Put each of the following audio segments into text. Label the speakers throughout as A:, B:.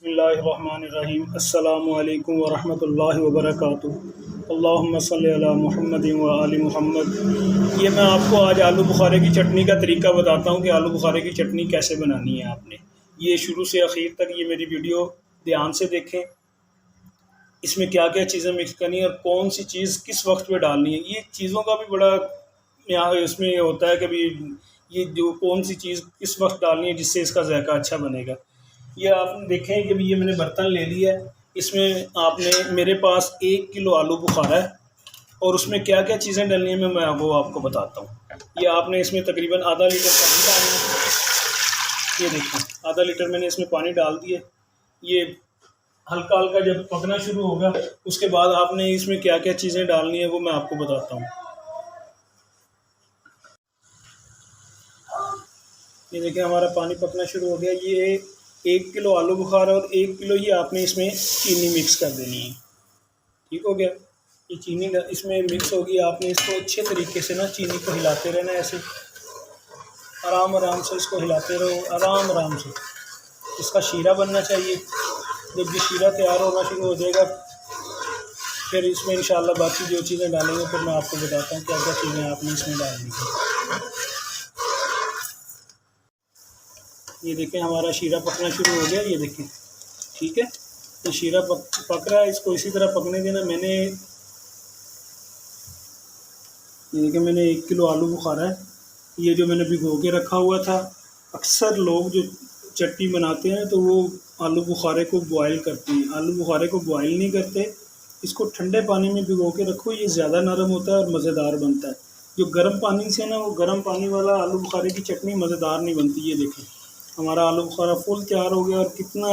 A: बिस्मिल्लाहिर्रहमानिर्रहीम। अस्सलामु अलैकुम वरहमतुल्लाहि वबरकातुहू। अल्लाहुम्मा सल्लि अला मुहम्मदिन व आलि मुहम्मद। ये मैं आपको आज आलू बुखारे की चटनी का तरीका बताता हूँ कि आलू बुखारे की चटनी कैसे बनानी है आपने। ये शुरू से आखिर तक ये मेरी वीडियो ध्यान से देखें। इसमें क्या क्या चीज़ें मिक्स करनी है और कौन सी चीज़ किस वक्त पे डालनी है, ये चीज़ों का भी बड़ा यहाँ इसमें ये होता है कि भी ये जो कौन सी चीज़ किस वक्त डालनी है जिससे इसका जायका अच्छा बनेगा। ये आप देखें कि भी ये मैंने बर्तन ले लिया है। इसमें आपने मेरे पास 1 किलो आलू बुखारा है और उसमें क्या क्या चीज़ें डालनी है मैं वो आपको बताता हूँ। ये आपने इसमें तकरीबन आधा लीटर पानी डालना है। ये देखिए आधा लीटर मैंने इसमें पानी डाल दिया। ये हल्का हल्का जब पकना शुरू होगा उसके बाद आपने इसमें क्या क्या चीज़ें डालनी है वो मैं आपको बताता हूँ। ये देखिए हमारा पानी पकना शुरू हो गया। ये 1 किलो आलू बुखारा और 1 किलो ही आपने इसमें चीनी मिक्स कर देनी है। ठीक हो गया। ये चीनी इसमें मिक्स होगी। आपने इसको अच्छे तरीके से ना चीनी को हिलाते रहना है, ऐसे आराम आराम से इसको हिलाते रहो, आराम आराम से। इसका शीरा बनना चाहिए। जब ये शीरा तैयार होना शुरू हो जाएगा फिर इसमें इंशाल्लाह बाकी जो चीज़ें डालेंगे फिर मैं आपको बताता हूँ क्या क्या चीज़ें आपने इसमें डालनी है। ये देखें हमारा शीरा पकना शुरू हो गया। ये देखें ठीक है, ये शीरा पक रहा है। इसको इसी तरह पकने देना। ये देखिए मैंने 1 किलो आलू बुखारा है। ये जो मैंने भिगो के रखा हुआ था। अक्सर लोग जो चटनी बनाते हैं तो वो आलू बुखारे को बॉयल करते हैं। आलू बुखारे को बॉयल नहीं करते, इसको ठंडे पानी में भिगो के रखो। ये ज़्यादा नरम होता है और मज़ेदार बनता है। जो गर्म पानी से ना, वो गर्म पानी वाला आलू बुखारे की चटनी मज़ेदार नहीं बनती। ये देखें हमारा आलू बुखारा फुल तैयार हो गया और कितना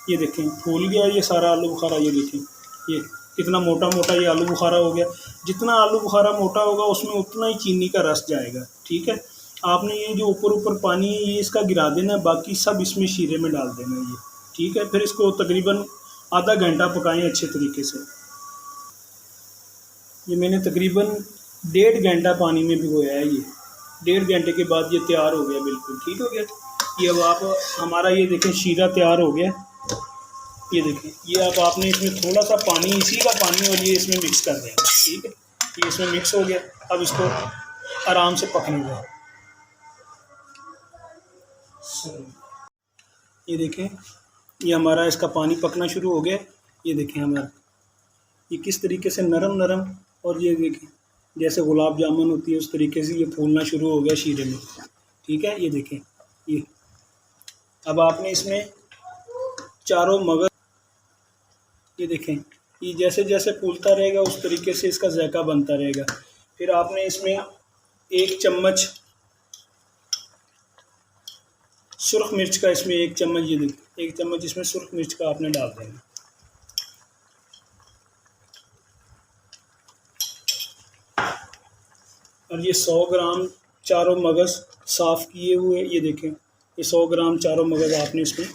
A: ये देखें फूल गया ये सारा आलू बुखारा। ये देखें ये कितना मोटा मोटा ये आलू बुखारा हो गया। जितना आलू बुखारा मोटा होगा उसमें उतना ही चीनी का रस जाएगा। ठीक है, आपने ये जो ऊपर ऊपर पानी है ये इसका गिरा देना है, बाकी सब इसमें शीरे में डाल देना है ये। ठीक है, फिर इसको तकरीबन आधा घंटा पकाएं अच्छे तरीके से। ये मैंने तकरीबन 1.5 घंटा पानी में भिगोया है। ये 1.5 घंटे के बाद ये तैयार हो गया, बिल्कुल ठीक हो गया। ये अब आप हमारा ये देखें शीरा तैयार हो गया। ये देखें ये अब आपने इसमें थोड़ा सा पानी, इसी का पानी और ये इसमें मिक्स कर देंगे। ठीक है, ये इसमें मिक्स हो गया। अब इसको आराम से पकने दें। ये देखें ये हमारा इसका पानी पकना शुरू हो गया। ये देखें हमारा ये किस तरीके से नरम नरम, और ये देखें जैसे गुलाब जामुन होती है उस तरीके से ये फूलना शुरू हो गया शीरे में। ठीक है, ये देखें ये अब आपने इसमें चारों मगज, ये देखें ये जैसे जैसे फूलता रहेगा उस तरीके से इसका जायका बनता रहेगा। फिर आपने इसमें 1 चम्मच सुर्ख मिर्च का, इसमें 1 चम्मच, ये देखें 1 चम्मच इसमें सुर्ख मिर्च का आपने डाल देना। और ये 100 ग्राम चारों मगज़ साफ़ किए हुए, ये देखें ये 100 ग्राम चारों मगज़ आपने इसमें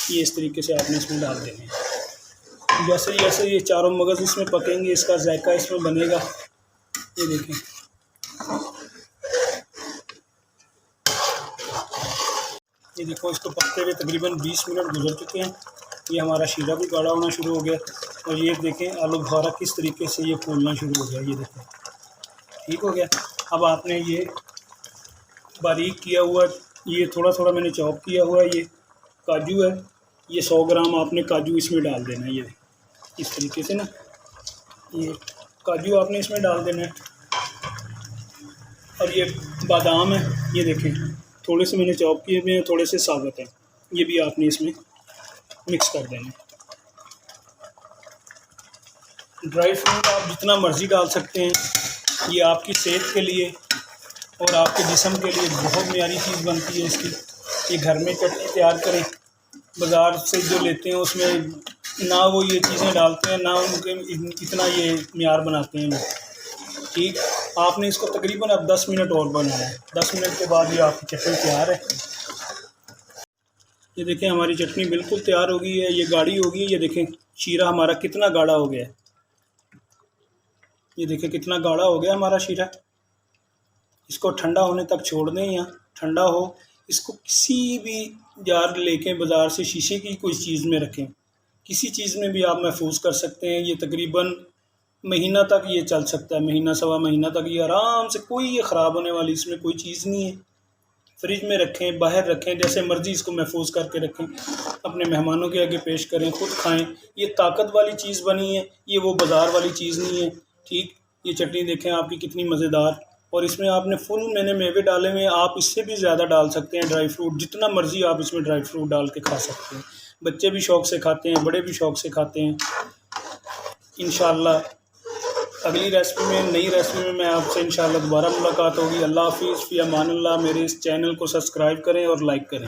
A: ये इस तरीके से आपने इसमें डाल देने हैं। जैसे जैसे ये चारों मगज़ इसमें पकेंगे इसका जायका इसमें बनेगा। ये देखें ये देखो इसको पकते हुए तकरीबन 20 मिनट गुजर चुके हैं। ये हमारा शीरा भी गाढ़ा होना शुरू हो गया और ये देखें आलू बुखारा किस तरीके से ये फूलना शुरू हो गया। ये देखें ठीक हो गया। अब आपने ये बारीक किया हुआ, ये थोड़ा थोड़ा मैंने चॉप किया हुआ ये काजू है, ये 100 ग्राम आपने काजू इसमें डाल देना है। ये इस तरीके से ना ये काजू आपने इसमें डाल देना है। और ये बादाम है, ये देखें थोड़े से मैंने चॉप किए हुए हैं, थोड़े से साबुत हैं, ये भी आपने इसमें मिक्स कर देना है। ड्राई फ्रूट आप जितना मर्ज़ी डाल सकते हैं, ये आपकी सेहत के लिए और आपके जिस्म के लिए बहुत मियारी चीज़ बनती है इसकी। ये घर में चटनी तैयार करें, बाज़ार से जो लेते हैं उसमें ना वो ये चीज़ें डालते हैं ना उनके इतना ये मियार बनाते हैं लोग। ठीक, आपने इसको तकरीबन अब 10 मिनट और बनाना है। 10 मिनट के बाद ये आपकी चटनी तैयार है। ये देखें हमारी चटनी बिल्कुल तैयार हो गई है, ये गाढ़ी हो गई है। ये देखें शीरा हमारा कितना गाढ़ा हो गया है। ये देखें कितना गाढ़ा हो गया हमारा शीरा। इसको ठंडा होने तक छोड़ दें या ठंडा हो। इसको किसी भी जार लेके बाज़ार से शीशे की कोई चीज़ में रखें, किसी चीज़ में भी आप महफूज कर सकते हैं। ये तकरीबन महीना तक ये चल सकता है, महीना सवा महीना तक ये आराम से, कोई ये ख़राब होने वाली इसमें कोई चीज़ नहीं है। फ्रिज में रखें, बाहर रखें, जैसे मर्ज़ी इसको महफूज करके रखें, अपने मेहमानों के आगे पेश करें, ख़ुद खाएं। ये ताकत वाली चीज़ बनी है, ये वो बाज़ार वाली चीज़ नहीं है। ठीक, ये चटनी देखें आपकी कितनी मज़ेदार, और इसमें आपने मैंने मेवे डाले हुए हैं, आप इससे भी ज़्यादा डाल सकते हैं ड्राई फ्रूट, जितना मर्ज़ी आप इसमें ड्राई फ्रूट डाल के खा सकते हैं। बच्चे भी शौक़ से खाते हैं, बड़े भी शौक़ से खाते हैं। इंशाअल्लाह अगली रेसिपी में, नई रेसिपी में मैं आपसे इंशाअल्लाह दोबारा मुलाकात होगी। अल्लाह हाफ़िज़, फ़ी अमानिल्लाह। मेरे इस चैनल को सब्सक्राइब करें और लाइक करें।